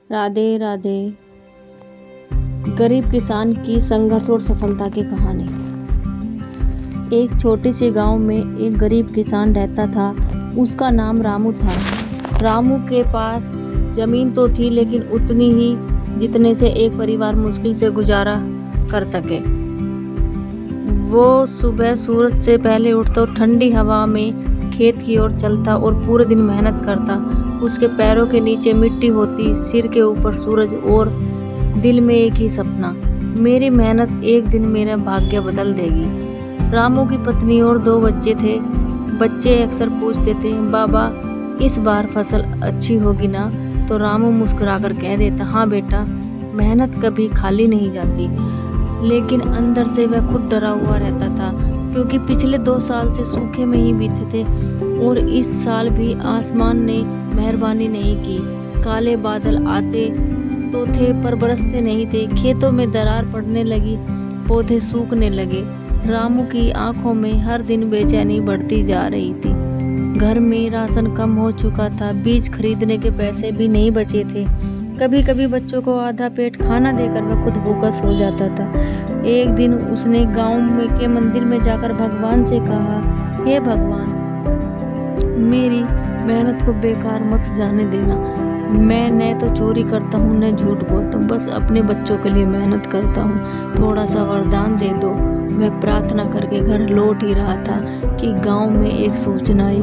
राधे राधे। गरीब किसान की संघर्ष और सफलता की कहानी। एक छोटे से गांव में एक गरीब किसान रहता था। उसका नाम रामू था। रामू के पास जमीन तो थी, लेकिन उतनी ही जितने से एक परिवार मुश्किल से गुजारा कर सके। वो सुबह सूरज से पहले उठता और ठंडी हवा में खेत की ओर चलता और पूरे दिन मेहनत करता। उसके पैरों के नीचे मिट्टी होती, सिर के ऊपर सूरज और दिल में एक ही सपना, मेरी मेहनत एक दिन मेरा भाग्य बदल देगी। रामू की पत्नी और 2 बच्चे थे। बच्चे अक्सर पूछते थे, बाबा इस बार फसल अच्छी होगी ना? तो रामू मुस्कुराकर कह देता, हाँ बेटा, मेहनत कभी खाली नहीं जाती। लेकिन अंदर से वह खुद डरा हुआ रहता था, क्योंकि पिछले 2 साल से सूखे में ही बीते थे और इस साल भी आसमान ने मेहरबानी नहीं की। काले बादल आते तो थे पर बरसते नहीं थे। खेतों में दरार पड़ने लगी, पौधे सूखने लगे। रामू की आंखों में हर दिन बेचैनी बढ़ती जा रही थी। घर में राशन कम हो चुका था, बीज खरीदने के पैसे भी नहीं बचे थे। कभी कभी बच्चों को आधा पेट खाना देकर वह खुद भूखा सो जाता था। एक दिन उसने गांव में के मंदिर में जाकर भगवान से कहा, हे भगवान, मेरी मेहनत को बेकार मत जाने देना। मैं न तो चोरी करता हूँ न झूठ बोलता हूँ, बस अपने बच्चों के लिए मेहनत करता हूँ, थोड़ा सा वरदान दे दो। वह प्रार्थना करके घर लौट ही रहा था कि गांव में एक सूचना आई,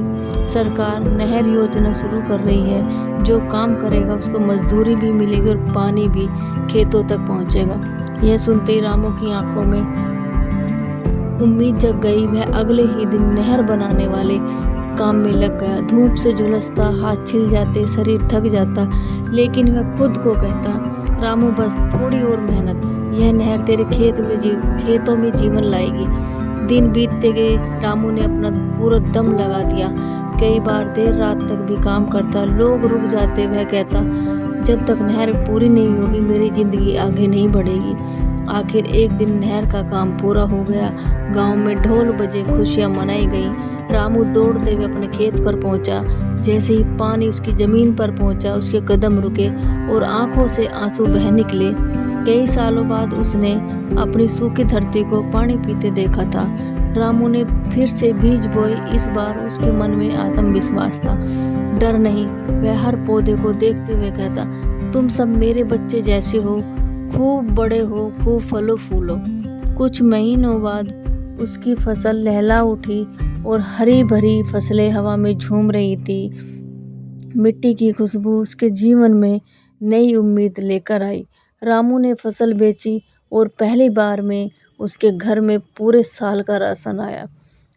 सरकार नहर योजना शुरू कर रही है। जो काम करेगा उसको मजदूरी भी मिलेगी और पानी भी खेतों तक पहुंचेगा। यह सुनते ही रामू की आंखों में उम्मीद जग गई। वह अगले ही दिन नहर बनाने वाले काम में लग गया। धूप से झुलसता, हाथ छिल जाते, शरीर थक जाता, लेकिन वह खुद को कहता, रामू बस थोड़ी और मेहनत, यह नहर तेरे खेतों में जीवन लाएगी। दिन बीतते गए, रामू ने अपना पूरा दम लगा दिया। कई बार देर रात तक भी काम करता, लोग रुक जाते। वह कहता, जब तक नहर पूरी नहीं होगी मेरी जिंदगी आगे नहीं बढ़ेगी। आखिर एक दिन नहर का काम पूरा हो गया। गांव में ढोल बजे, खुशियां मनाई गई। रामू दौड़ते हुए अपने खेत पर पहुंचा। जैसे ही पानी उसकी जमीन पर पहुंचा, उसके कदम रुके और आंखों से आंसू बह निकले। कई सालों बाद उसने अपनी सूखी धरती को पानी पीते देखा था। रामू ने फिर से बीज बोए। इस बार उसके मन में आत्मविश्वास था, डर नहीं। वह हर पौधे को देखते हुए कहता, तुम सब मेरे बच्चे जैसे हो, खूब बड़े हो, खूब फलो फूलो। कुछ महीनों बाद उसकी फसल लहला उठी और हरी भरी फसलें हवा में झूम रही थी। मिट्टी की खुशबू उसके जीवन में नई उम्मीद लेकर आई। रामू ने फसल बेची और पहली बार में उसके घर में पूरे साल का राशन आया।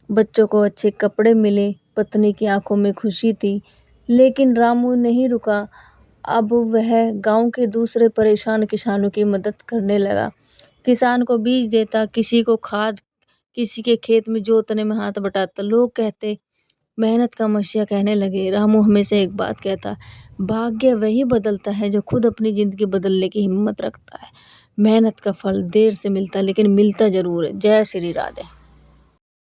बच्चों को अच्छे कपड़े मिले, पत्नी की आंखों में खुशी थी। लेकिन रामू नहीं रुका। अब वह गांव के दूसरे परेशान किसानों की मदद करने लगा। किसान को बीज देता, किसी को खाद, किसी के खेत में जोतने में हाथ बटाता। लोग कहते, मेहनत का मसीहा कहने लगे। रामू हमेशा एक बात कहता, भाग्य वही बदलता है जो खुद अपनी जिंदगी बदलने की हिम्मत रखता है। मेहनत का फल देर से मिलता, लेकिन मिलता जरूर है। जय श्री राधे।